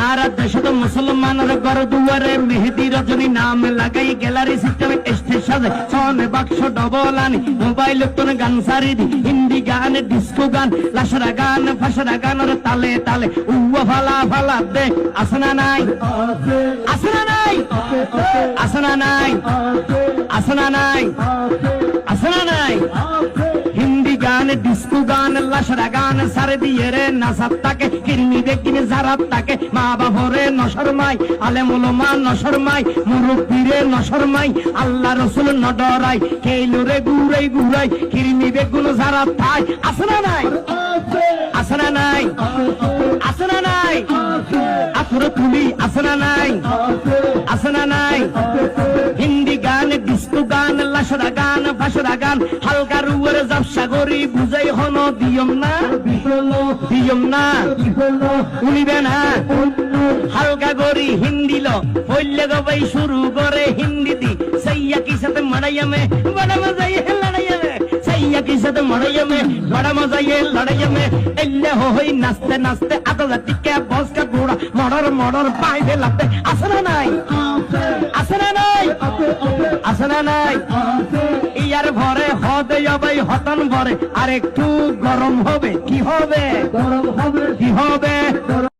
আর দেশে তো মুসলমানের ঘর দুয়ারে মেহেদি রজনী নাম লাগাই গ্যালারি সিস্টেমে স্টেজ সাজে সনে বাক্স ডবল আনি মোবাইল তোর গান সারি দি হিন্দি গান ডিস্কো গান লাশরা গান ফাশরা গান তালে তালে উয়া ফালা ফালা দে আসনা নাই আসনা নাই আসনা নাই আসনা নাই আসনা নাই হিন্দি গান ডিস্কো গান লাশরা গান সারে দিয়ে রে নাসাত তাকে কিরমি দেখিনে জারাত তাকে মা বাবরে নশরমাই আলেম উলামা নশরমাই মুরব্বিরে নশরমাই আল্লাহ রাসূল নডরাই কেইলরে গুরাই গুরাই কিরমি বেগুন জারাত থাই আসনা নাই আসনা নাই আসনা নাই আফর তুলি আসনা নাই আসনা নাই হিন্দি গান ডিস্কো গান লাশরা গান ফাশরা গান হালকা রুয়ের জাবসা গরি বুঝাই হন দিয়ম না উনিবে না হালকা গরি হিন্দি লো হইলে গবাই শুরু করে হিন্দি দি সাইয়া কি সাথে মারাইয়ামে বড় মজা ये লড়াইয়ামে সাইয়া কি সাথে মারাইয়ামে বড় মজা ये লড়াইয়ামে এল্লে হই নাচতে নাচতে আদা টিকে বস কা ঘোড়া মডর মডর পাইবে লাগতে আসনা নাই আসনা নাই আসনা নাই ইয়ার ভরে হদে যাবে হতন ভরে আর একটু গরম হবে কি হবে কি হবে